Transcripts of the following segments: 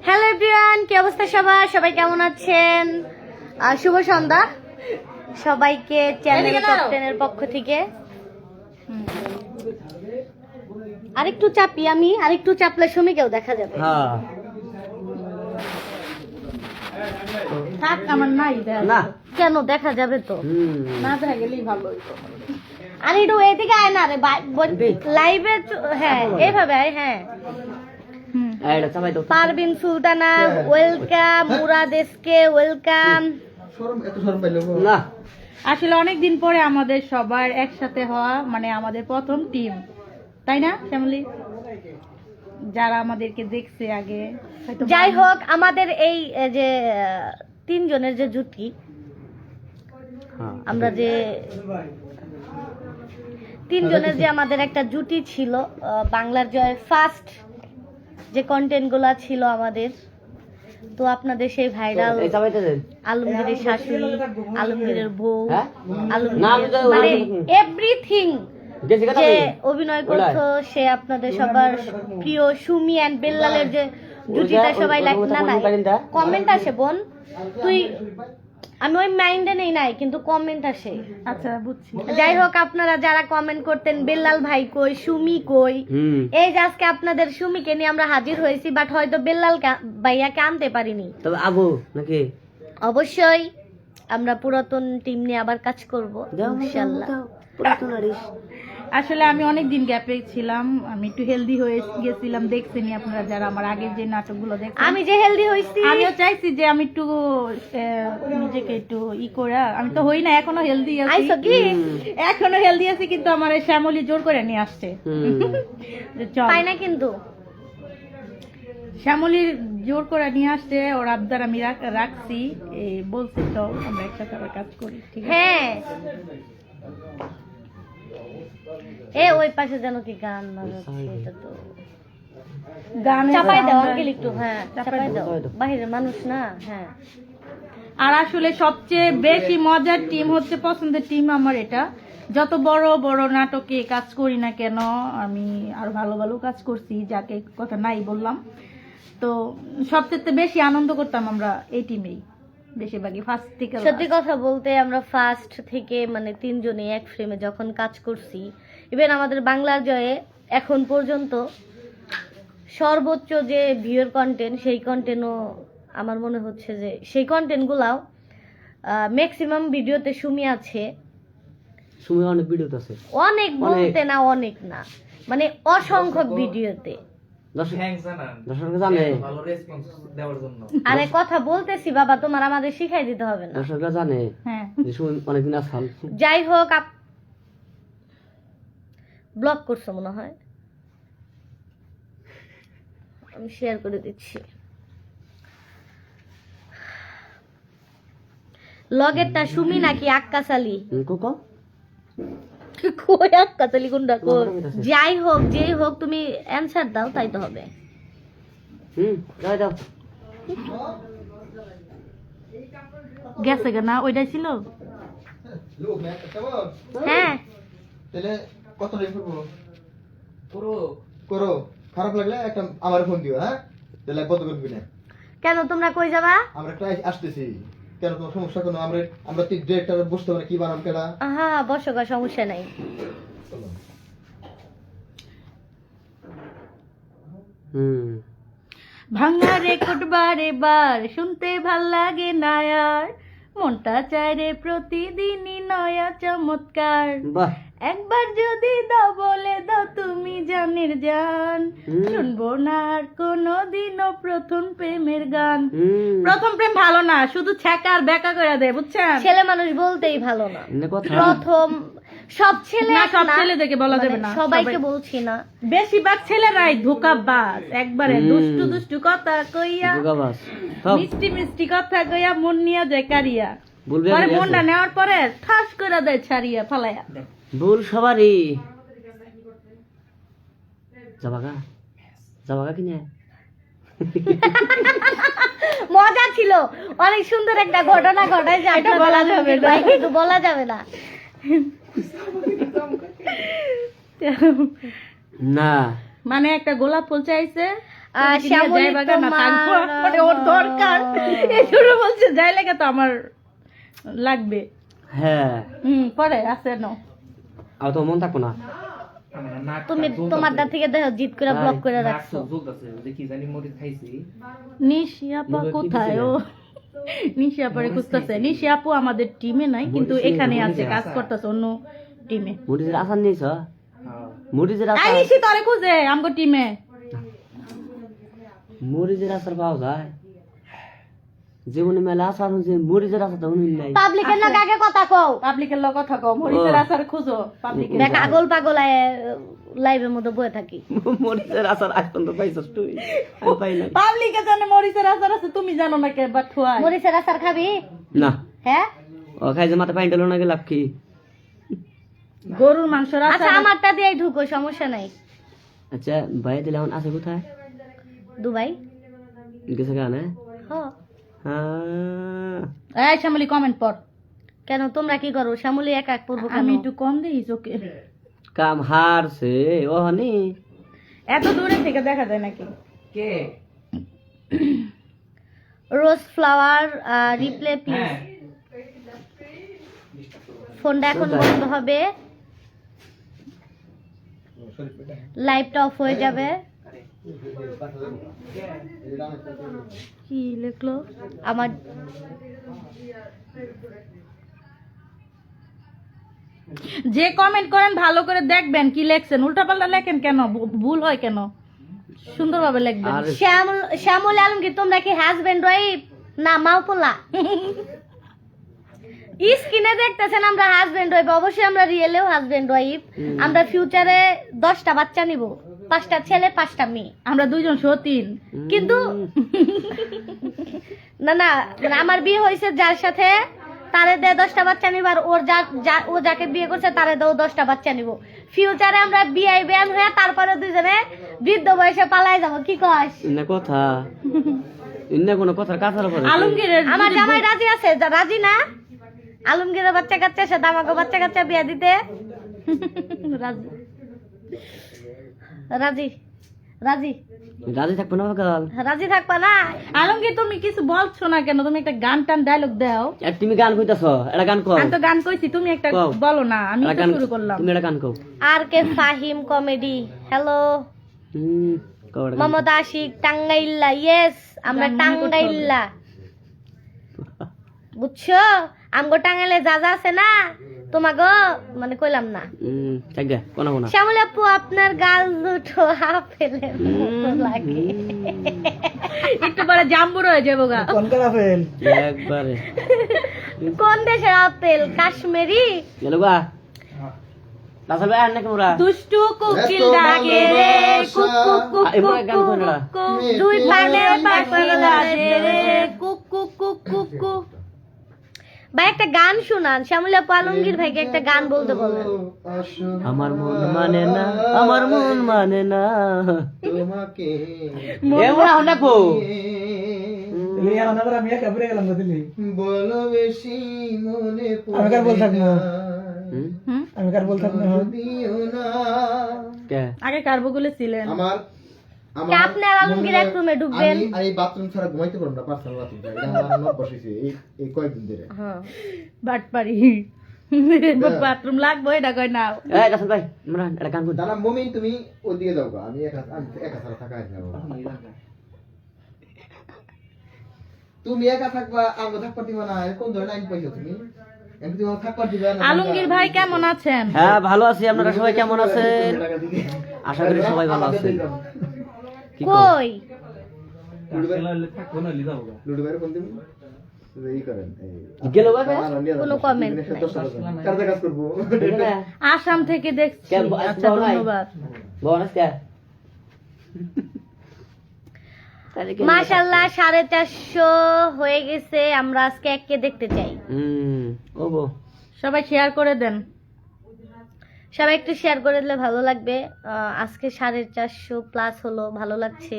Hello everyone, কি অবস্থা সবার? সবাই কেমন আছেন? শুভ সন্ধ্যা সবাইকে চ্যানেল টপ 10 এর পক্ষ থেকে। আরেকটু চাপি আমি, আরেকটু চাপলে সুমিকেও দেখা যাবে। হ্যাঁ থাক, আমার নাই না কেন দেখা যাবে তো? না দেখা গেলেই ভালো হইতো। আরে একটু এদিকে আয় না রে লাইভে। হ্যাঁ এইভাবে আয়। হ্যাঁ, এটা চাপাই দাও। Parveen Sultana welcome, Murad SK welcome. না আসলে অনেকদিন পরে আমাদের সবার একসাথে হওয়া, মানে আমাদের প্রথম টিম, তাই না শ্যামলী? যারা আমাদেরকে দেখছে আগে হয়তো যাই হোক, আমাদের এই যে তিনজনের যে জুটি, হ্যাঁ আমরা যে তিনজনের যে আমাদের একটা জুটি ছিল, বাংলার জয় ফার্স্ট যে কন্টেন্ট গুলা ছিল আমাদের, তো আপনাদের সেই ভাইরাল এই চাপাইতে দেন। আলমগীরের শাশুড়ি, আলমগীরের বউ, হ্যাঁ? আলমগীরের মানে এভরিথিং গেছি কথা যে বলি। অভিনয় করতো, সে আপনাদের সবার প্রিয় সুমি অ্যান্ড বেল্লালের যে জুটিটা সবাই লাইক না নাই কমেন্ট আসে বোন তুই, আমি ওই মাইন্ডে নেই নাই, কিন্তু কমেন্ট আসে। আচ্ছা বুঝছি। যাই হোক, আপনারা যারা কমেন্ট করতেন বেল্লাল ভাই কই, সুমি কই, এই যে আজকে আপনাদের সুমিকে নিয়ে আমরা হাজির হয়েছি, বাট হয়তো বেল্লাল ভাইয়াকে আনতে পারিনি। তবে আবু নাকি অবশ্যই আমরা পুরাতন টিম নিয়ে আবার কাজ করব ইনশাআল্লাহ। আসলে আমি অনেক দিন গ্যাপে ছিলাম, আমি একটু হেলদি হয়ে গেছিলাম, দেখছেনি আপনারা যারা আমার আগের যে নাটকগুলো দেখছেন। আমি যে হেলদি হইছি, আমিও চাইছি যে আমি একটু নিজেকে একটু করা, আমি তো হই না, এখনো হেলদি আছি। আইছো কি? এখনো হেলদি আছি, কিন্তু আমার এই শ্যামলী জোর করে নিয়ে আসছে যে চল। পাই না কিন্তু শ্যামলীর জোর করে নিয়ে আসছে, ওর আবদার আমি রাখছি, এই বলছি তো আমরা একসাথে আবার কাজ করি, ঠিক আছে? হ্যাঁ। ওই পাশে যেন কি গান বাজাচ্ছে, এটা তো গান চাপাই দাও আঙ্কেল একটু। হ্যাঁ চাপাই দাও, বাহিরের মানুষ না। হ্যাঁ, আর আসলে সবচেয়ে বেশি মজার টিম হচ্ছে, পছন্দের টিম আমার এটা। যত বড় বড় নাটকে কাজ করি না কেন, আমি আরো ভালো ভালো কাজ করছি, যাকে কথা নাই বললাম, তো সবচেয়ে বেশি আনন্দ করতাম আমরা এই টিমেই, বেশিরভাগই ফার্স্ট থেকে। সত্যি কথা বলতে আমরা ফার্স্ট থেকে মানে তিনজনে এক ফ্রেমে যখন কাজ করছি, ইভেন আমাদের বাংলার জয়ে এখন পর্যন্ত সর্বোচ্চ যে ভিউয়ের কন্টেন্ট, সেই কন্টেন্টও আমার মনে হচ্ছে যে সেই কন্টেন্টগুলাও ম্যাক্সিমাম ভিডিওতে সুমি আছে। সুমি অনেক ভিডিওতে আছে, অনেক বলতে না, অনেক না, মানে অসংখ্য ভিডিওতে। দর্শকরা জানে, আরে কথা বলতেছি বাবা, তোমার আমাদের শিখাই দিতে হবে না। দর্শকরা জানে হ্যাঁ, যে সুমি অনেকদিন আসাল। যাই হোক, ব্লক করছো মনে হয়, আমি শেয়ার করে দিচ্ছি। লগেরটা সুমি নাকি আক্কাসালি? কোকো কই আক্কাসালি কোনটা? কই? যাই হোক, যেই হোক, তুমি অ্যানসার দাও, তাই তো হবে। দাও দাও। গেছে না, ওইটাই ছিল। হ্যাঁ, তাহলে কত টাকা করবো? করো খারাপ লাগলে একটা আমার ফোন দিও। হ্যাঁ তাহলে কত করবি না? কেন তোমরা কই যাবা? আমরা একটা আসতেছি, কেন তোমার সমস্যা? কেন আমরা ঠিক ডিরেক্টর বসতে পারি, কি বানাম কেডা? হ্যাঁ বসো গা, সমস্যা নাই। ভাঙা রেকর্ড বারে বার শুনতে ভাল লাগে না আর, মনটা চায় রে প্রতিদিনই নয়া চমৎকার। বাহ, একবার যদি দাও বলে দাও তুমি জানের জান, শুনবো না আর কোনোদিনও প্রথম প্রেমের গান। প্রথম প্রেম ভালো না, শুধু ছ্যাকা আর বেকা করে দেয়, বুঝছেন? ছেলে মানুষ বলতেই ভালো না। এনে কথা প্রথম সব ছেলে না, এক সব না, ছেলেদেরকে বলা মানে যাবে না, সবাইকে বলছি না। বেশিরভাগ ছেলেরাই ধোকাবাজ, একবারে দুষ্টু দুষ্টু কথা কইয়া, দুগাবাস সব মিষ্টি মিষ্টি কথা কইয়া মন নিয়ে যায় কারিয়া, বলবে পরে আমি মনটা আছে। নেওয়ার পরে ঠাস করে দেয় ছাড়িয়া ফালাইয়া। ভুল সবারই। যাবাগা যাবাগা কিনে মজা ছিল, অনেক সুন্দর একটা ঘটনা ঘটায়, যে এটা বলা যাবে না। কিন্তু বলা যাবে না। না মানে একটা গোলাপ ফুল চাইছে, শ্যামলী যাইবা না থাকবো তোমার মানে ওর দরকার এই জন্য বলছে যাই লাগে তো আমার লাগবে। হ্যাঁ পরে আছে না আর তো মন থাকবো না। তুমি তোমার দা থেকে দেখো জিত করে ব্লক করে রাখছো। নিশি আপা কোথায় ও নিশি আপারে খুঁজতেছে। নিশি আপু আমাদের টিমে নাই কিন্তু এখানে আছে কাজ করতেছে অন্য টিমে। মরিচের আচার নিয়েছ? মরিচের আই আচার, নিশি তোরে খুঁজে আমগো টিমে। মরিচের আচার পাওয়া যায়? জীবনে মেলা আচার হচ্ছে, মরিচের আচার তো উনি নাই। পাবলিকের না আগে কথা কও, পাবলিকের লগ কথা কও, মরিচের আচার খুঁজো পাবলিকের। দেখ আগল পাগল লাইভের মধ্যে বয়ে থাকি। মরিচের আচার আজ পর্যন্ত পাইছস তুই? আমি পাই নাই। পাবলিকে জানে মরিচের আচার আছে, তুমি জানো না কে বাট হুয়াই। মরিচের আচার খাবি? না, হ্যাঁ ও খাই যে মাথা পানি ডালো না লাভ কি? গরুর মাংসের আচ্ছা আচার। আমারটা দিয়ে ঢুকো, সমস্যা নাই। আচ্ছা ভাই দিলে এখন আছে কোথায়? দুবাই। গেছে গানে? হ্যাঁ। এই শ্যামলী কমেন্ট পড়। কেন তোমরা কি করো? শ্যামলী এক এক পড়বো কেন? আমি একটু কম দেই চোখে। কাম হারছে ও হনি। এত দূরে থেকে দেখা যায় নাকি? কে? Rose flower replay please. ফোনটা এখন বন্ধ হবে, লাইভটা অফ হয়ে যাবে। কি লিখলো আমার? যে কমেন্ট করেন ভালো করে দেখবেন কি লেখছেন, উল্টাপাল্টা লেখেন কেন? ভুল হয় কেন? সুন্দরভাবে লিখবেন। আর শ্যামল আলমগীর তোমরা কি হাজবেন্ড ওয়াইফ না মাওপোলা? স্ক্রিনে দেখতেছেন আমরা হাজবেন্ড ওয়াইফ, অবশ্যই আমরা রিয়েলেও হাজবেন্ড ওয়াইফ। আমরা ফিউচারে 10টা বাচ্চা নিব, 5টা ছেলে 5টা মেয়ে। আমরা দুইজন সতীন। কিন্তু না না, মানে আমার বিয়ে হয়েছে যার সাথে, তারে দিয়ে 10টা বাচ্চা নিব, আর ও যাকে বিয়ে করছে তারে দিয়েও 10টা বাচ্চা নিব। ফিউচারে আমরা বিয়ে ব্যান হয়ে তারপরে দুজনে বৃদ্ধ বয়সে পালাই যাব। কি কস? ইন্না কথা, ইন্না কোনো কথার কাছার উপরে। আলমগীরের আমার জামাই রাজি আছে, রাজি না? আলমগীরের বাচ্চা কাচ্চা সাথে আমাকে বাচ্চা কাচ্চা বিয়ে দিতে রাজি। রাজি রাজি রাজি থাকবো না কাল? রাজি থাকবা না? আলমগীর তুমি কিছু বলছো না কেন? তুমি একটা গান টান ডায়লগ দাও। আর তুমি গান কইতাছ, এটা গান কও। আমি তো গান কইছি, তুমি একটা কও। বলো না, আমি এটা তো গান শুরু করলাম। তুমি এটা গান কও। আর কে ফাহিম কমেডি, হ্যালো। কও এটা গান। মোহাম্মদ আশিক টাঙ্গাইল্লা, ইয়েস আমরা গান মনে করতে হবে। টাঙ্গাইল্লা, বুঝছো? আমগো টাঙ্গাইলে যা যা আছে না, তোমাগো মানে কইলাম না। ঠিক দে, কোনা কোনা। শ্যামল আপু আপনার গাল দুটো আপেলের মতো লাগে। একটু পরে জাম্বুর হয়ে যাবো গা। একবারে কোন দেশের আপেল? কাশ্মীরি? গেল গা। রাসেল ভাই আন্না কেমরা? দুষ্টু কুকিল ডাকে রে, কুক কুক কুক এবার গান কুক কইরা। কুক, দুই পানে পাখি ডাকে রে, cook cook cook cook cook. ভাই একটা গান শুনান, শ্যামল আপু আলমগীর ভাইকে একটা গান বলতে বলেন। আমার মন মানে না, আমার মন মানে না। তোমাকে এমরা হনা কো। বলো বেশি মনে আমি কার বল থাকবো? হুম? আমি কার বল থাকবো? দিও না। কে? আগে কার্বগুলো ছিলেন। আমার কে আপনি আর আলমগীর এক রুমে ঢুকবেন? আমি এই বাথরুম ছাড়া ঘুমাইতে পারবো না, পার্সোনাল বাথরুম। এটা আমার নব বসেছে এই কয়েকদিন ধরে। হ্যাঁ বাটপারি বাথরুম লাগবে এটা কই না। এই রাসেল ভাই আমরা এটা গান কই। জানা মমিন তুমি ওদিকে যাও গা, আমি একা ছাড়া থাকা হয় না বাবা। তুমি একা থাকবা, আমাকে থাকবার দিবা না। কোন ধরনের আইন পাইছো তুমি? এমনি তুমি আমাকে থাকবার দিবা না। আলমগীর ভাই কেমন আছেন? হ্যাঁ ভালো আছি, আপনারা সবাই কেমন আছেন? আশা করি সবাই ভালো আছেন। কি কও? কই লুডু বাইরে কোন দিন এই করেন গেল ভাই ভাই? কোনো comment নাই। কার কাজ করবো? আসাম থেকে দেখছি। কে আচ্ছা বল নাই? ধন্যবাদ। বোনাস কে? তাহলে কি? মাশাআল্লাহ 450 হয়ে গেছে। আমরা আজকে এককে দেখতে চাই। ওগো সবাই শেয়ার করে দেন। সবাই একটু শেয়ার করে দিলে ভালো লাগবে। আজকে 450 প্লাস হলো, ভালো লাগছে।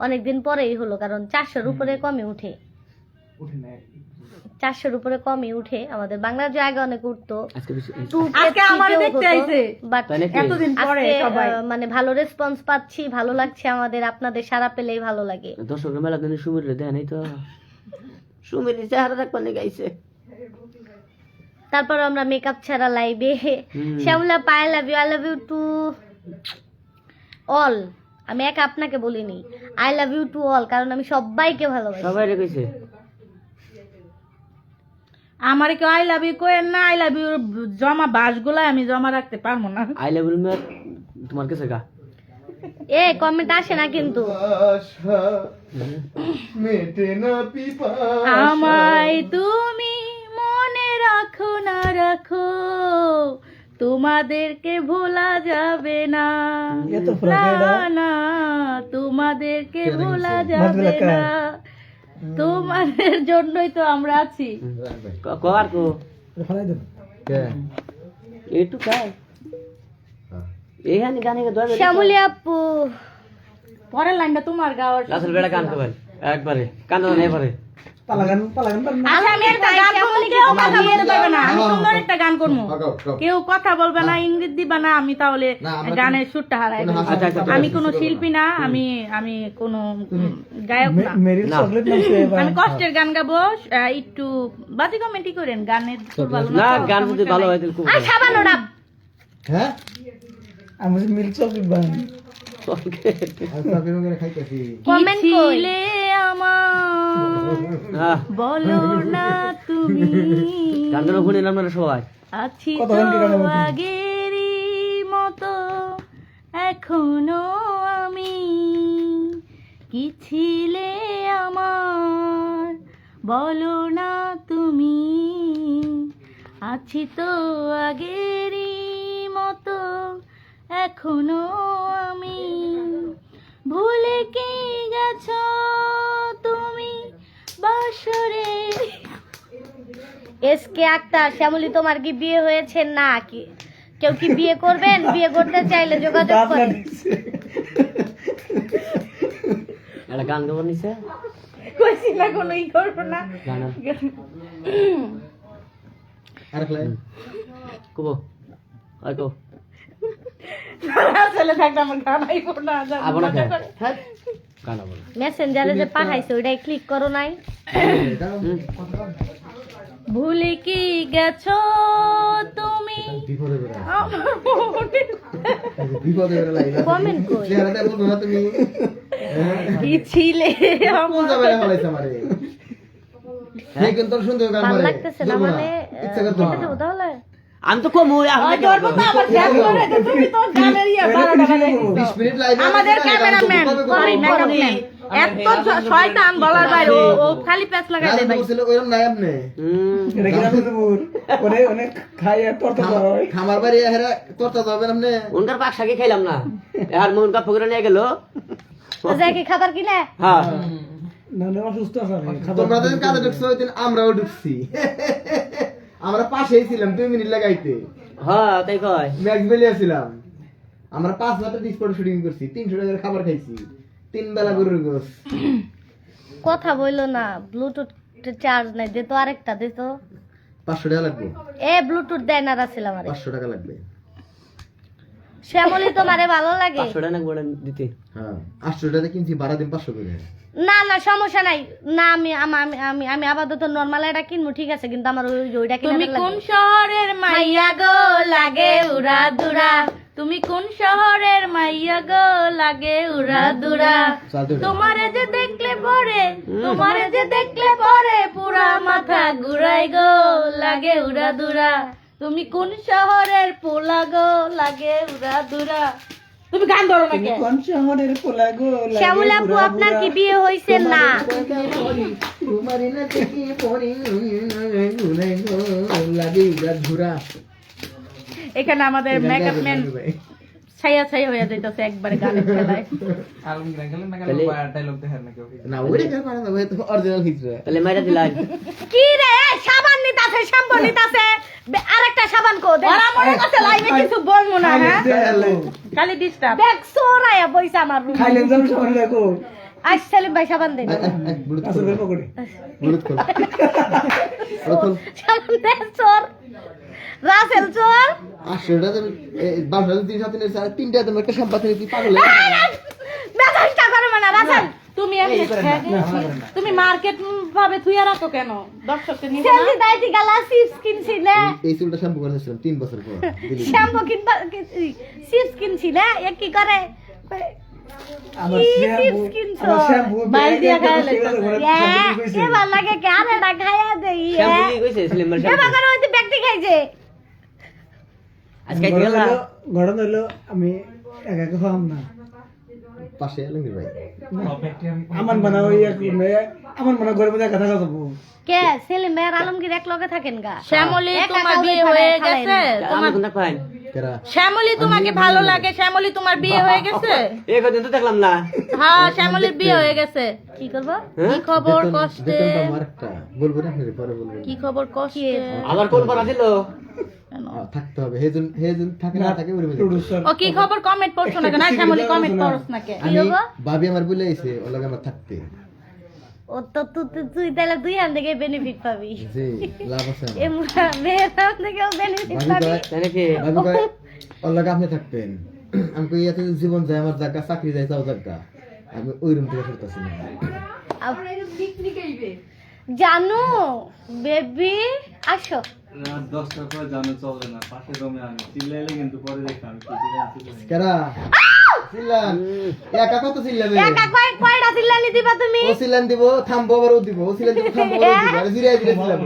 অনেকদিন পরেই হলো, কারণ 400-র উপরে কমে উঠে। 400-র উপরে কমই উঠে। আমাদের বাংলার জায়গা অনেক উঠতো, আজকে বেশি- 2K, আজকে আমারে 3K দেখতে হতো, আইছে। but তাই নাকি? এতদিন পরে আজকে, সবাই মানে ভালো রেসপন্স পাচ্ছি, ভালো লাগছে আমাদের। আপনাদের সারা পেলেই ভালো লাগে। দর্শকের মেলা দিনে সুমির দেয় নাই তো, সুমির চেহারা দেখবার লেগে আইছে। তারপর আমরা মেকআপ ছাড়া লাইভে হুম। শ্যামলা পাই love you, I love you two all. আমি একা আপনাকে বলিনি, I love you two all, কারণ আমি সবাইকে ভালোবাসি। সবাই রেখেছে। আমারে কেউ আই লাভ ইউ কোয়েন না, আই লাভ ইউ জমা বাসগুলা আমি জমা রাখতে পারবো না। আই লাভ ইউ মেয়ার তোমার কাছে গা। এ কমেন্ট আসে না কিন্তু। আশা মেটে না পিপাসা। আমায় তুমি মনে রাখো না রাখো, তোমাদেরকে ভোলা যাবে না, না না তোমাদেরকে ভোলা যাবে না, তোমাদের জন্যই তো আমরা আছি। কবার কো কে? একটু খাই এইখানে গানে দরকার। শ্যামলী আপু, পরের লাইনটা তোমার গাওয়ার। রাসেল বেড়া গান করবেন একবারে, কান্দো না এবারে। আচ্ছা, আমি একটা গান করবো, কেউ কথা বলতে পারবে না, আমি সুন্দর একটা গান করবো, কেউ কথা বলবে না, ইংরেজি দিবা না, আমি তাহলে না, আমরা গানের সুরটা হারাই দেব। আচ্ছা, আচ্ছা, আমি কোনো শিল্পী না, আমি কোনো গায়ক না, না আমি কষ্টের গান গাবো। একটু বাতি কমেন্টি করেন, গানের সুর ভালো না, তো, গান যদি সমস্যা ভালো নাই। হয় তাহলে খুব আর সাবান ওরা হ্যাঁ? চকলেট। আমি চকলেট মকলেট খাইতেছি। কমেন্ট কি কই? ছিলে আমার হ্যাঁ, বলো না তুমি, গানগুলো শুনেন আপনারা সবাই। আছি তো আগেরই মতো এখনো আমি, কি ছিলে আমার বলো না তুমি, আছি তো আগেরই মতো এখনো আমি, ভুলে কি গেছো তুমি বাসরে। এসকে আক্তার, শ্যামলী তোমার কি বিয়ে হয়েছে না? কি কেউ কি বিয়ে করবেন? বিয়ে করতে চাইলে যোগাযোগ করেন। একটা গান গাবার নিছে কইছি না কোনো ই করবো না। গান আর খেলাই? কবো আর কো ছেলে থাকলে আমার গান আইবো না, জানি আবো না মজা কে? করে। হ্যাঁ, গান আবো না। মেসেঞ্জারে যে পাঠাইছে ওইটাই ক্লিক করো নাই? হুম। ভুলে কি গেছো তুমি বিপদে বেড়া। আমার মনে, বিপদে বেড়া লাগে। Comment কই? চেহারাটা বলতো না তুমি? কি ছিলে কোন আমার। জায়গায় ফলাইছে আমারে? হ্যাঁ, কিন্তু সুন্দর গান ভালো পারে। লাগতেছে না বলবো মানে ইচ্ছা করতো কেটে না। দেবো তাহলে? আমি তো কমু ওই ধরবো তো আবার শেষ করে দে, তুমি তো গানের ইয়া 12টা বাজে 20 মিনিট লাইভে আমাদের গান ক্যামেরাম্যান কবে করবো? সরি মেকআপম্যান এত শয়তান বলার বাইরে ও খালি প্যাচ লাগাই গান দেয় ভাই। বলছিল ওইরকম নাই আপনি। খামার বাড়ি হেরা করতে যাবেন আপনি। উনকার পাক শাকে খাইলাম না, আর মনকা ফকরে নিয়ে গেল। যাই কি খাবার কিনে? হ্যাঁ, তোমরা যেদিন কাজে ঢুকছো ওই দিন আমরাও ঢুকছি। আমরা পাশেই ছিলাম 2 মিনিট লাগাইতে। হ্যাঁ, তাই কয়। ম্যাক্স বেলিয়া ছিলাম। আমরা 5 ঘন্টা ডিসপোর্ট শুটিং করছি, 300 টাকার খাবার খাইছি, 3 বেলা গরুর গোস। কথা বইলো না, ব্লুটুথ চার্জ নাই, দে তো আরেকটা দে তো। 500 টাকা লাগবে। এ ব্লুটুথ দেয় না রাসেল আমারে। 500 টাকা লাগবে। শ্যামলী তোমারে ভালো লাগে? 500 টাকা করে দিতে। হ্যাঁ, 800 টাকা কিনছি, ভাড়া দিন 500 করে। না না সমস্যা নাই, না আমি আমি আমি আমি আপাতত নরমাল এটা কিনবো, ঠিক আছে, কিন্তু আমার ওইটা কিনা তুমি কোন শহরের মাইয়া গো লাগে উড়া দুরা, তুমি কোন শহরের মাইয়া গো লাগে উড়া দুরা, তোমারে যে দেখলে পরে, তোমারে যে দেখলে পরে পুরা মাথা ঘুরাই গো লাগে উড়া দুরা, তুমি কোন শহরের পোলা গো লাগে উড়া দুরা। তুমি গান ধরো না কে? শ্যামলী আপু আপনার কি বিয়ে হয়েছে না? তোমারই না দেখি পরি ঘুরে গো লাগে উড়া ধুরা। এখানে আমাদের মেকআপ ম্যান ছাইয়া ছাইয়া হয়ে যাইতেছে একবারে গানের খেলায়। না ওইটা কেন পারে না, ওই তো অরিজিনাল হিজরা। তাহলে মাইরা দিলাই। কি রে সাবান নিতাছে, শ্যাম্পু নিতাছে, আরেকটা সাবান কো দে। ওরা মনে করছে লাইভে কিছু বলবো না, হ্যাঁ খালি ডিস্টার্ব। দেখ সোরায়া বইছে আমার রুমে। আজ সেলিম ভাই সাবান দেন ব্লুটুথ আসলে খোল, পকড়ে ব্লুটুথ খোল। ওটা খোল। সাবান দেন চোর রাসেল চোর আসলে বারোটা 3-7 এর 3টা তোমার একটা সম্পাদন তুই পাগল হয়ে গেছিস। মেজাজটা করে না রাসেল তুমি তুমি মার্কেট ভাবে থুইয়া রাখো কেন দর্শককে নিবে না সেলফি দাইতি গালা চিপস কিনছি না এই চুলটা শ্যাম্পু করেছিলাম 3 বছর পর দিলি। শ্যাম্পু কিনবা চিপস কিনছি না এ কি করে আমার কি শ্যাম্পু চিপস কিনছো আমার শ্যাম্পু বাইরে দিয়ে খাইলে এ ভাল লাগে কারে না খাইয়া দেই শ্যাম্পু কি কইছে সেলিম ভাই এ শ্যাম্পু? বাগান হইতে ব্যক্তি খাইছে আজকে গেল না ঘটনা হলো আমি একা একা খাওয়াম না পাশে আলমগীর ভাই আমার মনে হয় আমার মনে ঘরের মধ্যে একা থাকা যাবো কে সেলিম ভাই আর আলমগীর এক লগে থাকেন গা শ্যামলী একা তোমার কাউরে বিয়ে ফালায় হয়ে ফালায় গেছে না। আমি কোন পাইন কেরা শ্যামলী তোমাকে ভালো লাগে শ্যামলী তোমার বিয়ে হয়ে গেছে এই কদিন তো দেখলাম না হ্যাঁ শ্যামলীর বিয়ে হয়ে গেছে কি করব কি খবর কষ্টে বেতনটা আমার একটা বলবো না আপনাকে পরে বলবো কি খবর কষ্টে আবার কোন করা দিল থাকতে হবে হেজন থাকে না থাকে ওর মধ্যে প্রোডিউসার ও কি খবর কমেন্ট পড়ছো না কেন শ্যামলী কমেন্ট পড়ছ না কে আমি হবো? ভাবি আমার বলে আইছে ওর লগে আমার থাকতে ও তো তুই তাহলে দুই হাত থেকে বেনিফিট পাবি যে লাভ আছে আমার। এ মুরা মেয়ের হাত থেকেও বেনিফিট ভাবি পাবি কয় তাই নাকি ভাবি কয় ওর লগে আপনি থাকতেন আমি কই ইয়াতে জীবন যায় আমার জায়গা চাকরি যায় তাও জায়গা আমি ওই রুম থেকে সরতাছি না জানু বেবি আসো রাত 10টার পরে জানো চলে না পাশে রুমে আমি চিল্লাইলে কিন্তু পরে দেখি আমি কি কেরা চিল্লান একা কত চিল্লাবে একা কয়টা চিল্লানি দিবা তুমি ও চিল্লান দিব থামবো আবার ও দিব ও চিল্লান দিব থামবো আবার ও দিব আরে জিরাই জিরাই চিল্লাবো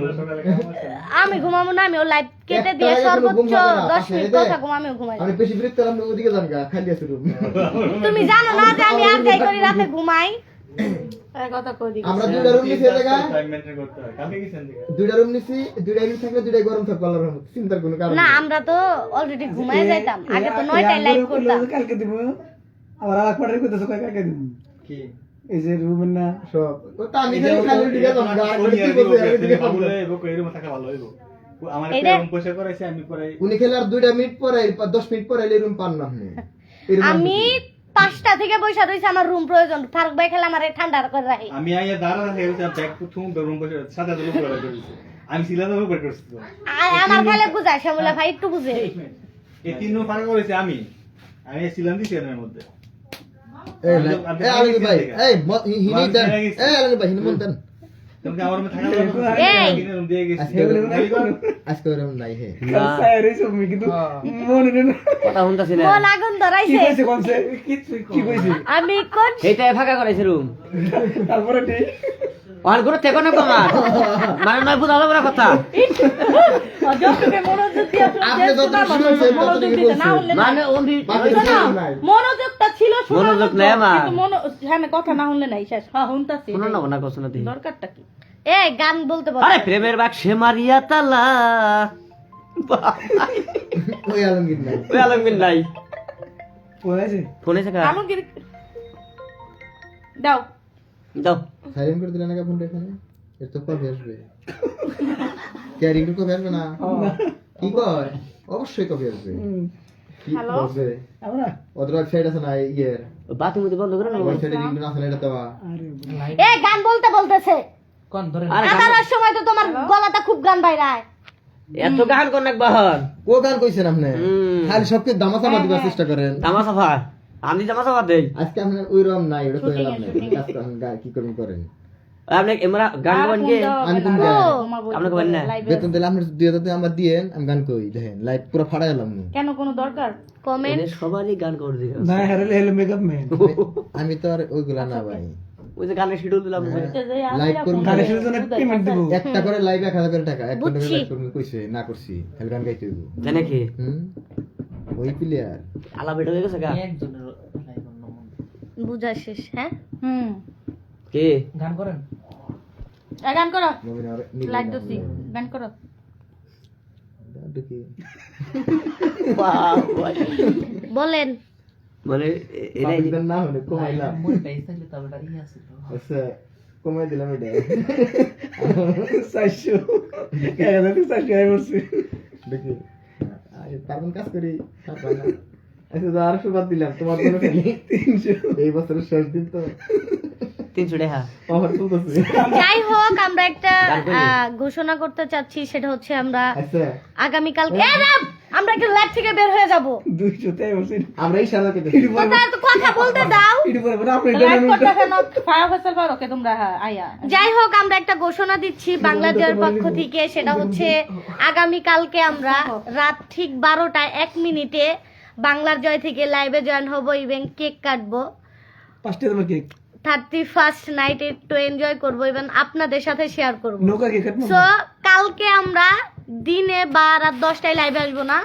আমি ঘুমাবো না আমি ও লাইট কেটে দিয়ে একটা লাগে কোনো ঘুম সর্বোচ্চ হবে না, 10 মিনিট পাশে কথা ঘুম আমি ঘুমাই আমি বেশি বিরক্ত হলাম ওদিকে যান গা খালি আছে রুম তুমি জানো না যে আমি আর যাই করি রাতে ঘুমাই এই কথা কই দিই আমরা দুইটা রুম নিছি জায়গা টাইম মেইনটেইন করতে হয় কালকে গেছেন দিকে দুইটা রুম নিছি দুইটা রুম থাকলে দুইটাই গরম থাকবে আল্লাহর রহমত চিন্তার কোনো কারণ না নেই। আমরা তো অলরেডি ঘুমায় যাইতাম আগে তো 9টায় লাইভ করতাম কালকে দিব আবার আর একবার কইতেছো কালকে দিব কি এই যে রুমের না সব ও তা আমি খালি খালি দিকে যাম গা আর কি বলতে আর দিকে ভালো হইবো কইরম থাকা ভালো হইবো আমার একটা এইটা- রুম পয়সা করাইছে আমি পরে উনি খেলে আর 2 মিনিট পরে 10 মিনিট পরে এই রুম পান না আপনি এই room আমি 5টা থেকে বসে রইছি আমার রুম প্রয়োজন ফারুক ভাই খেলে আমার ঠান্ডা করে রাখি আমি আইয়া দাঁড়া থেকে ব্যাগ প্রথম রুম পয়সা সাদা দলু করে দিয়েছি আমি সিলাদা উপর করছি তো আমার খালে বুঝায় শ্যামলা ভাই একটু বুঝে এই তিন রুম ফাঁকা করেছে আমি সিলান দিছি এর মধ্যে এই আলমগীর ভাই এই হিনি দেন এই আলমগীর ভাই হিনি মন দেন তুমি আমার রুমে থাকা এই। রুম দিয়ে গেছি আজকে ওরম নাই হে না সাইরে সবমি কিন্তু মনে নেই কথা শুনতাছি না মন আগুন কি ধরাইছে কইছে কোনছে কি কইছে আমি কোন এইটাই ফাঁকা করাইছে রুম তারপরে ঠিক আর করে থেকো না কমার মানে নয় বুঝা যাবে না কথা অজস্রকে মনোযোগ দিয়ে আপনি যত শুনছেন তত মনোযোগ কি দিতে না বলছেন হলে মানে ওন্দি বাকি শোনো, কিছু নাই মনোযোগটা ছিল শোনার মনোযোগ মতো, নাই আমার। কিন্তু হ্যাঁ কথা না শুনলে নাই শেষ হ্যাঁ শুনতাছি শোনো না না কথা না দিই দরকারটা কি এই গান বলতে বল আরে প্রেমের বাক্সে মারিয়া তালা ওই আলমগীর নাই ওই আলমগীর নাই পড়াইছে ফোনে থাকা আমাকে দাও দাও সাইলেন্ট করে দিলেন না ফোনটা এখানে এর তো কবে আসবে ক্যারিং কবে আসবে না কি কয় অবশ্যই কবে আসবে কি বলবে আমরা ওদের ওয়েবসাইট আছে না ইয়ের বাথরুম মধ্যে বন্ধ করে না ওয়েবসাইটে রিংটোন আছে না এটা দেওয়া আরে এই গান বলতে বলতেছে আরে আদার সময় তো তোমার গলাটা খুব গান বাইরায় এত গান কোন এক বাহন ও গান কইছেন আপনি হুম। খালি সবকে দামাচামা দিবার চেষ্টা করেন তামাশা ভাই আমি তামাশা বাদ দেই আজকে আপনার ওই রকম নাই ওটা কই লাভ নাই কাজ করেন কি করুন করেন আপনি এমরা গান গান গে আমি কোন গান আপনি কবেন না বেতন দিলে আপনি 2000 আমার দিয়েন আমি গান কই দেখেন লাইভ পুরো ফাড়াই এলাম কেন কোনো দরকার কমেন্ট এনে সবারই গান করে দিও না হারালে হেলে মেকআপ ম্যান আমি তো আর ওইগুলা না ভাই ওই যে গানের শিডিউল দিলাম লাইভ করুন গানের শুরুর জন্য পেমেন্ট দেব একটা করে লাইভ 1000 করে টাকা এক ঘন্টা বুঝছি। লাইভ করুন কইছে না করছি খালি গান গাইতে হইব জানে কি ওই প্লেয়ার আলা বেটা হয়ে গেছে গা বুঝা শেষ হ্যাঁ হুম কে গান করো লাইট দছি গান করো বাহ, বাহ। বলেন মানে এরাই না হলে কমাইলাম আচ্ছা কমাই দিলাম এটা 400 1400 আই বলছি দেখি তারপর কাজ করি তারপর না। আচ্ছা তো আর সুবাদ দিলাম তোমার জন্য খালি 300 এই বছরের শেষ দিন তো 300 টাকা আমার চলতেছে যাই হোক আমরা একটা গান করি? ঘোষণা করতে চাচ্ছি, সেটা হচ্ছে আমরা আচ্ছা আগামীকাল আমরা একটা ল্যাব থেকে বের হয়ে যাব। 200 টাকা বসে আমরা ইশারা করতে তো কথা বলতে দাও। ইডি পরে পরে আপনি লাইভ করতে কেন ফায়ার ফেসাল পারো কে তোমরা আয়া যাই হোক আমরা একটা ঘোষণা দিচ্ছি বাংলাদেশের পক্ষ থেকে, সেটা হচ্ছে আগামীকালকে আমরা রাত ঠিক 12টায় 1 মিনিটে বাংলার জয় থেকে লাইভে জয়েন হব এবং কেক কাটবো। 5 টাকা কেক 31st নাইট একটু এনজয় করবো এবং আপনাদের সাথে শেয়ার করবো। নৌকা কেক কাটবো সো কালকে আমরা দিনে বা রাত 10টায় লাইভে আসবো না,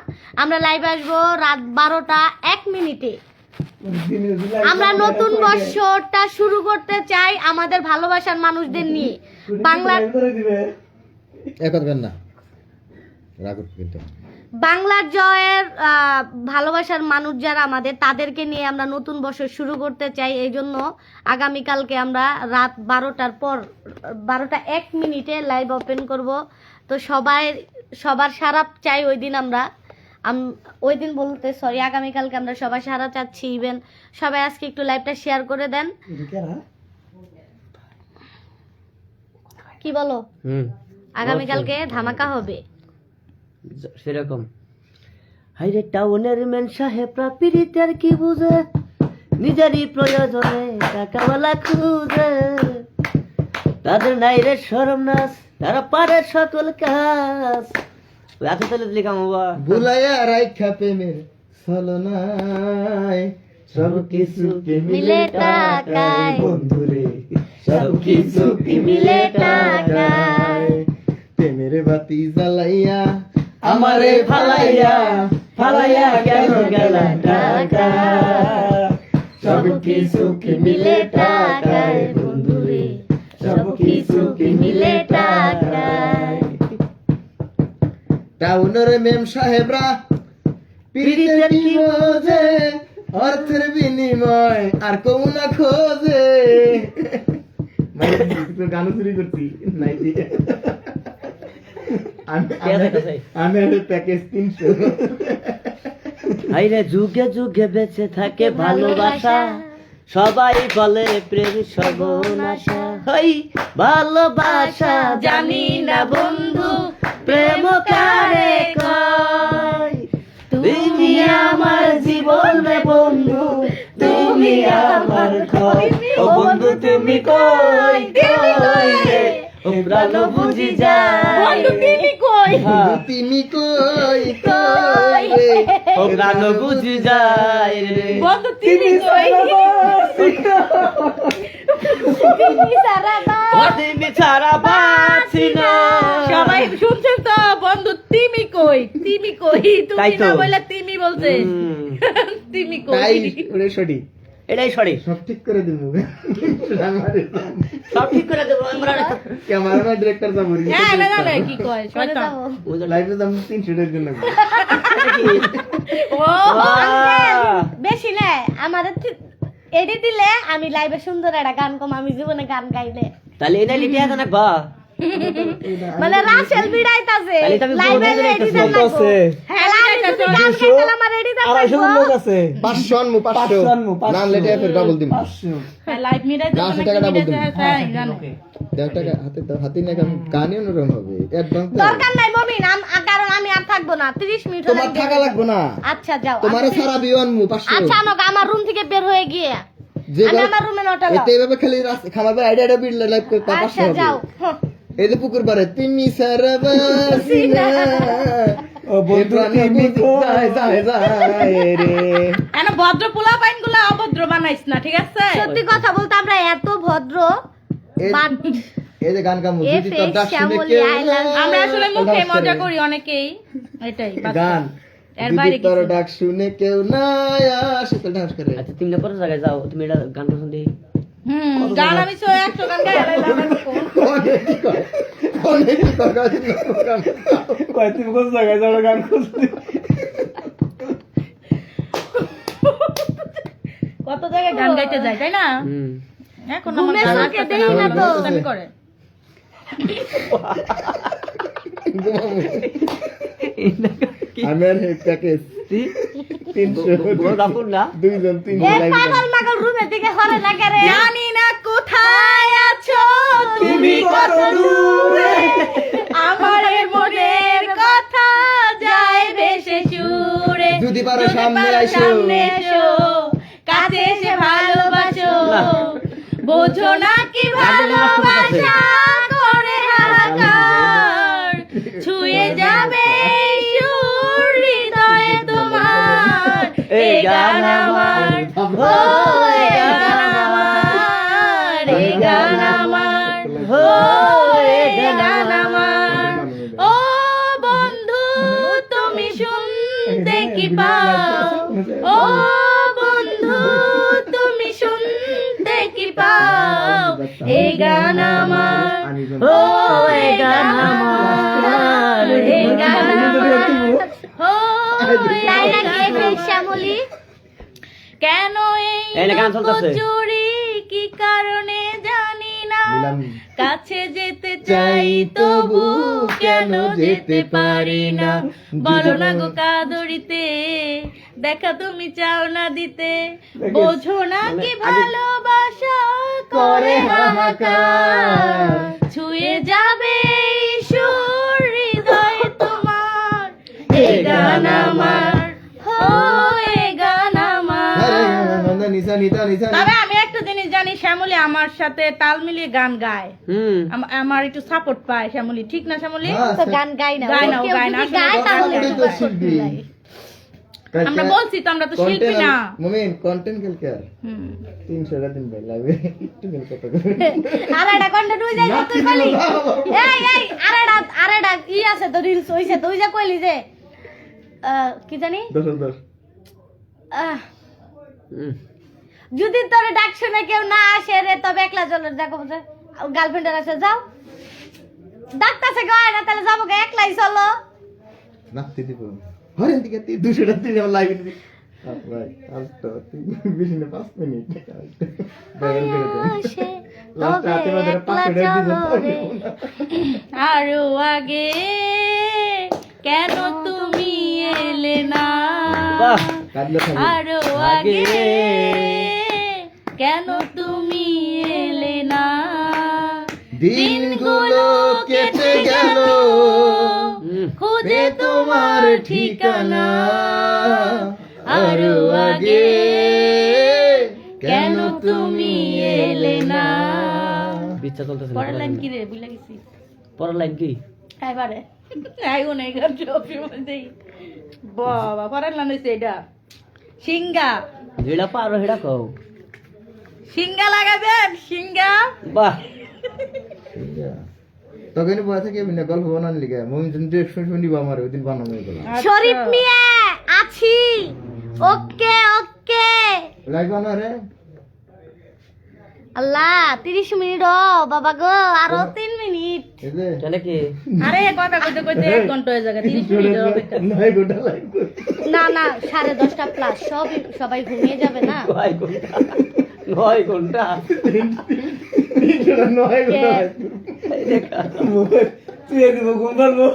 আমরা লাইভে আসবো রাত 12টা 1 মিনিটে। আমরা নতুন বর্ষটা শুরু করতে চাই আমাদের ভালোবাসার মানুষদের নিয়ে। বাংলার এক করবেন না রাগ করতে কিন্তু বাংলার জয়ের ভালোবাসার মানুষ যারা আমাদের, তাদেরকে নিয়ে আমরা নতুন বছর শুরু করতে চাই। এই জন্য আগামীকালকে আমরা রাত 12টার পর 12টা 1 মিনিটে লাইভ ওপেন করব। তো সবার সারা চাই ওই দিন আমরা ওই দিন বলতে সরি আগামীকালকে আমরা সবার সারা চাচ্ছি। ইভেন সবাই আজকে একটু লাইভটা শেয়ার করে দেন। কি বলো? আগামীকালকে ধামাকা হবে সেরকম। হাইরে টাউনের মেন সাহেবরা পিরিতের কি বুঝে, নিজেরই প্রয়োজনে টাকাওয়ালা খুঁজে, তাদের নাই রে শরম নাস, তারা পারে সকল কাজ। রাতে তাহলে লিখা বাবা বুলাইয়া রাইখা প্রেমের ছলনায় সব কিছু মিলে টাকায় বন্ধুরে সব কিছু মিলে টাকায় প্রেমের বাতি জ্বালাইয়া আমারে ফালাইয়া ফালাইয়া কেন গেলা টাকা, সব কিছু মিলে টাকায় বন্ধুরে সব কিছু মিলে টাকায়। টাউনের মেম সাহেবরা পিরিতের কি বোঝে, অর্থের বিনিময় আর কেউ না খোঁজে। গান চুরি করছি আমি প্যাকেজ 300। হাইরে যুগে যুগে বেঁচে থাকে ভালোবাসা, সবাই বলে প্রেম সর্বনাশা। হই ভালোবাসা জানি না বন্ধু, প্রেম কারে কয়। তুমি আমার জীবন রে বন্ধু, তুমি আমার কই। ও বন্ধু তুমি কই কই রে, ও প্রাণ বুঝি যায়। বন্ধু তুমি কই? তুমি কই কই রে, ও প্রাণ বুঝি যায় রে। বন্ধু তুমি কই? তুমি সারা ও তুমি ছাড়া বাঁচি না। সবাই শুনছেন তো? বন্ধু তুমি কই? তুমি কই? তাই তুমি তো। না বললে তুমি বলছে। তুমি তাই কই? ওরে সঠিক এটাই সরি, সব ঠিক করে দেবো। সব ঠিক করে দেবো আমরা। ক্যামেরা ডিরেক্টর যাবো হ্যাঁ না না না, কি কয় করে শয়তান। যাবো। লাইভে দাম 300 টাকার জন্য ও বেশি না আমাদের এডি দিলে আমি লাইভে সুন্দর একটা গান কম, আমি জীবনে গান গাইলে তাহলে এটা লিটে আছে না বা মানে রাসেল বিড়াইতাছে তাহলে তো আমি লাইভে বলবো এডি না, দেন আছে। হ্যাঁ আমি যদি গান গাইতাম আমার এডি দেন 250 লোক আছে 500 আনমু 500 নাম লেটে ফের ডাবল দিন 500 লাইভ মিটার না, সেটা টাকা double দিন। হ্যাঁ জানো। 1 টাকা হাতে দাও, হাতে না কারণ গানে অন্যরকম হবে অ্যাডভান্স দরকার নাই মমিন কারণ আমি আর থাকবো না 30 মিনিট তোমার টাকা লাগবে না, আচ্ছা যাও তোমার সারা বিও আনমু 500। আচ্ছা আমাকে আমার রুম থেকে বের হয়ে গিয়ে যে আমি আমার রুমে নটা এতে এভাবে খালি খামাবে আইডিয়াটা বিল লাইভ করে 500 আচ্ছা হবে। যাও হ্যাঁ। এই যে পুকুর পারে তুমি সারা বাসিনা ও বন্ধু তুমি যায় যায় যায় রে। কেন ভদ্র পোলা পাইন গুলা অভদ্র বানাইস না, ঠিক আছে? সত্যি কথা বলতে আমরা এত ভদ্র এই- বাট এই যে গান গামু এ যদি তোর face ডাক শুনে শ্যামলী, কেউ I love you। আমরা আসলে মুখে ডান্স মজা করে। করি অনেকেই, এটাই বাস্তব। গান এর যদি বাইরে তোর কিছু না। ডাক শুনে কেউ না আসে তো ডান্স করে। আচ্ছা তুমি কোন জায়গায় যাও, তুমি এটা গান করছো দি গান আমি 100 গান গাই অনেক কি কয়, অনেক কি কয়, গান গান। কয় তুমি কোন জায়গায় যাও গান করতে কত জায়গায় গান গাইতে যায়, তাই না? এখন আমার ঘুমের গান চোখে আসতেছে দেই না না, তো। আমি করে। ঘুমামু। আমি আর প্যাকেজ সত্যি 300 বড় দাপুর না 2 জন 3 এই পাগল মাগল রুমের দিকে হরে না করে জানি না কোথায় আছো তুমি কত দূরে, আমার এই মনের কথা যায় ভেসে সুরে। যদি পারো যদি সামনে পারো আইসো। সামনে এসো, কাছে এসে ভালোবাসো, বোঝো না কি ভালোবাসা করে হাহাকার, ছুঁয়ে যাবে এই সুর হৃদয়ে তোমার। এই গান আমার, ও এই গান আমার, এই গান আমার, ও এই গান আমার। ও বন্ধু তুমি শুনতে কি পাও, ও বন্ধু তুমি শুনতে কি পাও, এই গান আমার, ও এই গান আমার, এই গান আমার, ও এই তাই গান নাকি আমার। শ্যামলী? কেন এই এই না, গান চলতেছে। চুরি কি কারণে জানি না, নিলাম। কাছে যেতে চাই তবু কেন যেতে পারি না, বলো না গো কাদরিতে, দেখা তুমি চাও না দিতে, বোঝো না কি ভালোবাসা করে হাহাকার, ছুঁয়ে যাবে এই সুর হৃদয়ে তোমার। এই গান আমার, ও এই গান আমার। নিশা নিতা নিশা তবে আমি একটা জিনিস জানি, শ্যামলী আমার সাথে তাল মিলিয়ে গান গায়, আমার একটু সাপোর্ট পায় শ্যামলী, ঠিক না শ্যামলী? তো গান গাই না, গায় না, ও কেউ গায় না, যদি আসলে গায় ও তাহলে গায় না। একটু শিল্পী। আমরা বলছি তো আমরা তো শিল্পী না। মমিন কন্টেন্ট কেল কে হুম। 300 টাকা দিন ভাই লাগবে একটু কেল কত করে আর একটা কন্টেন্ট হই যায় তুই কইলি এই আর একটা ই আছে তো রিলস হইছে তুই যা কইলি যে কি জানি 10 আহ, যদি তোর ডাক শুনে কেউ না আসে রে তবে একলা চলে দেখো গার্লফ্রেন্ডের আছে যাও, ডাকতাছে গায় না তাহলে যাবো গে একলাই চলো। নাচতে দিব হরে দিকে 200 টাকা দিলে আমার লাইভ দিবি ভাই আলতো বেশি না 5 মিনিট ভাইরাল করে দেন আসে, লাস্ট তবে রাতে আমাদের একলা 500 টাকা চলো রে। দিব আরো আগে কেন তুমি এলে না, কাঁদলে খাবি আরো আগে কেন তুমি এলে না, দিনগুলো কেটে গেল খুঁজে তোমার ঠিকানা, আরো আগে কেন তুমি এলে না। বিচ্ছা চলতেছে পরের লাইন কি রে বুঝলা গেছি পরের লাইন কি? এবারে আইও না এখান ট্রফি মধ্যে বাবা পরের লাইন হইছে এটা সিঙ্গা, যেটা পারো সেটা কও। সিঙ্গা লাগাবেন সিঙ্গা। বাহ, তখন বয়ে থেকে আমি না গল্প বানান লিখে মমিন যদি শুনিব আমার ওই দিন বানানো হয়ে গেল শরীফ মিয়া আছি, ওকে ওকে। লাইভ বানা রে আল্লাহ 30 মিনিট ও বাবা গো, আরো 3 মিনিট। এই যে তাহলে কি? আরে কথা কইতে কইতে 1 ঘন্টা হয়ে যাবে, 30 মিনিটের অপেক্ষা। 9 ঘন্টা লাইভ না না 10:30 প্লাস সবাই ঘুমিয়ে যাবে না। 9 ঘন্টা 9 ঘন্টা 9 ঘন্টা তুই দিব ঘুম পারবো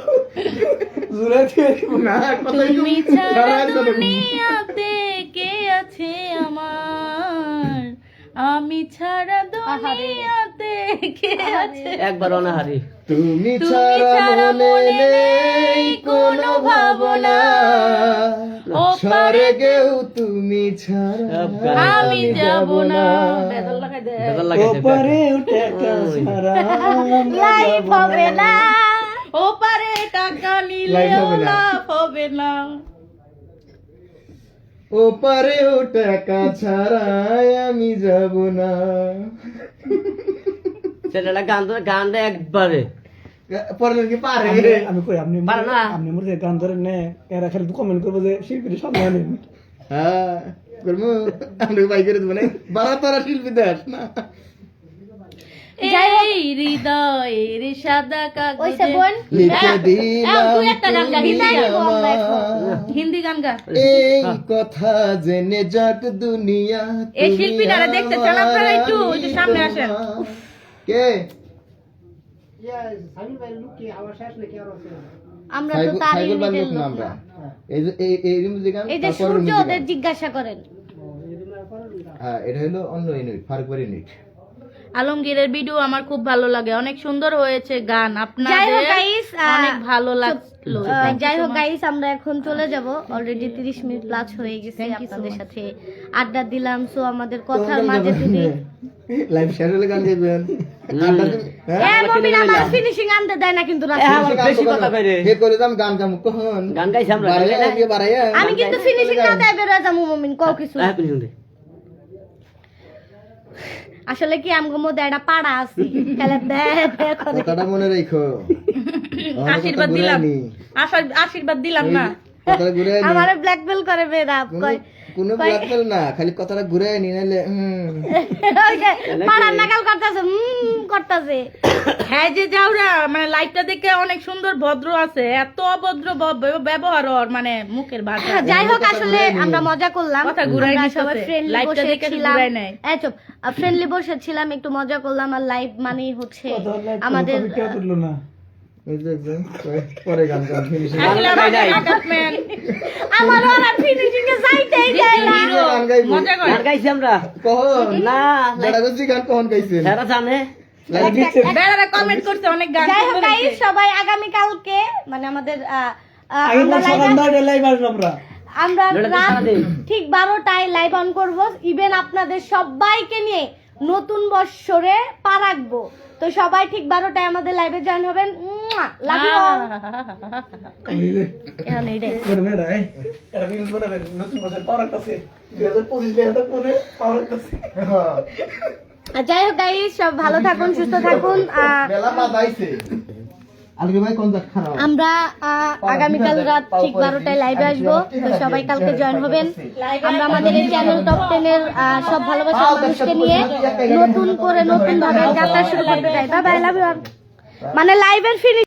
জুড়ে তুই দিব না তুমি ছাড়া সারা কথা দুনিয়াতে কে আছে আমার, আমি ছাড়া দুনিয়াতে কে আছে। একবার অনাহারি। তুমি তুমি ছাড়া ছাড়া মনে নেই কোনো ভাবনা ও সরে গেও তুমি ছাড়া আমি যাব না। বেদল লাগাই দে। বেজার লাগাইছে ওপারে উঠে কাছারা লাইভ হবে না। ও পারে টাকা নিলে লাইভ হবে না। লাভ হবে না। ও পারে ও টাকা ছাড়াই আমি যাব না ছেলেটা গানটা একবারে পরে কি পারে আমি কই আপনি পারে না। আপনি মোর গান ধরে নে এরা খালি কমেন্ট করবো যে শিল্পীর সামনে আনেন হ্যাঁ করবো আমরা বাই করে দেবো না বারা তারা শিল্পী দেশ না এই হৃদয়ের সাদা ওইসে কাগজে বোন লিখে দিলাম তুই একটা গান গা, হিন্দি গান। আমার। হিন্দি গান গা। এই কথা জেনে যাক দুনিয়া এই তুমি শিল্পীটারে দেখতে চান আপনারা একটু, আমার একটু সামনে আসেন। কে আমরা তো তার সাইকেল বান্ধব ইউনিটের না লোক আমরা না। এই যে এই মিউজিক গান এই যে তারপর সূর্য music ওদের গান। জিজ্ঞাসা করেন। হ্যাঁ এটা হলো অন্য ইউনিট ফারুকবাড়ি ইউনিট। আলমগীরের ভিডিও আমার খুব ভালো লাগে, অনেক সুন্দর হয়েছে গান যাই হোক আপনাদের, গাইস, অনেক ভালো লাগলো। যাই হোক গাইস, আমরা এখন চলে যাব। অলরেডি 30 মিনিট প্লাস হয়ে গেছে, আপনাদের সাথে আড্ডা দিলাম। সো আমাদের কথার মাঝে যদি লাইভ শেয়ার হলে গান গাইবেন। আড্ডা দিন। মমিন আমার ফিনিশিং আনতে দেয় না কিন্তু রাতে। আমার বেশি কথা কই রে। হে করে দাম গান গামু কখন? গান গাইছি আমরা, বাড়াইয়া গাইলে না? দিয়ে বাড়াইয়া। আমি কিন্তু ফিনিশিং না দেয় বের হয়ে যাবো মমিন, কও কিছু। হ্যাঁ তুমি শুনতে আসলে কি আমগো মধ্যে একটা পাড়া আছে, খেলে বে বে করে। কথাটা মনে রাখো। আশীর্বাদ দিলাম, আশীর্বাদ দিলাম না। কথাটা ঘুরে নি। আমারে ব্ল্যাকমেল করে বেরা কয় কোনো ব্ল্যাকমেল না, খালি কথাটা ঘুরে নি নালে ওই যে পাড়ার নাকাল করতেছে করতেছে। হ্যাঁ যে যাওরা মানে লাইটটা দেখে অনেক সুন্দর, ভদ্র আছে, এত অভদ্র ব্যবহার ওর, মানে মুখের ভাষা। যাই হোক আসলে আমরা মজা করলাম, কথা ঘুরাই আমরা নিতেছে। সবাই ফ্রেন্ডলি লাইভটা দেখে বসেছিলাম। ঘুরাই নেয়। চুপ, ফ্রেন্ডলি বসেছিলাম, একটু মজা করলাম। আর লাইভ মানেই হচ্ছে আমাদের কেউ তুললো না। ওই যে একজন পরে গান গান ফিনিশিং আসলে আমার আঘাত ম্যান, আমার ওরা ফিনিশিং এ যাইতেই দেয় না। হিরো, গান গাইবো। মজা করে। গান গাইছি আমরা কখন না, বেড়া গজি গান কখন গাইছেন? যারা জানে বেড়ারা কমেন্ট করছে অনেক গান যাই হোক সুন্দর গাইস, হয়েছে। সবাই আগামী কালকে মানে আমাদের আগে আমরা তো live সকাল 9টায় লাইভ আসবো আমরা। আমরা নয়টা রাত সারাদিন। ঠিক 12টায় লাইভ অন করব। ইভেন আপনাদের সবাইকে নিয়ে নতুন বছরে পা রাখবো। তো সবাই ঠিক 12টায় আমাদের লাইভে জয়েন হবেন। Love you all. এখন এইটাই। করে মেয়েরা, এটা রিলস বানাবে, নতুন বছর পাওয়ার রাখতেছে। 2025 লেখা পরে পাওয়ার রাখতেছে। আর যাই হোক গাইস, সব ভালো থাকুন, সুস্থ থাকুন। বেলা বাজাইছে। আলগে ভাই কোন জাত খারাপ? আমরা আগামীকাল রাত ঠিক 12টায় লাইভে আসবো। তো সবাই কালকে জয়েন হবেন। আমরা আমাদের এই চ্যানেল টপ 10 এর সব ভালোবাসার মানুষকে নিয়ে নতুন করে নতুন ভাবে যাত্রা শুরু করতে চাই। Bye bye, love you all. মানে লাইভের ফিনিশ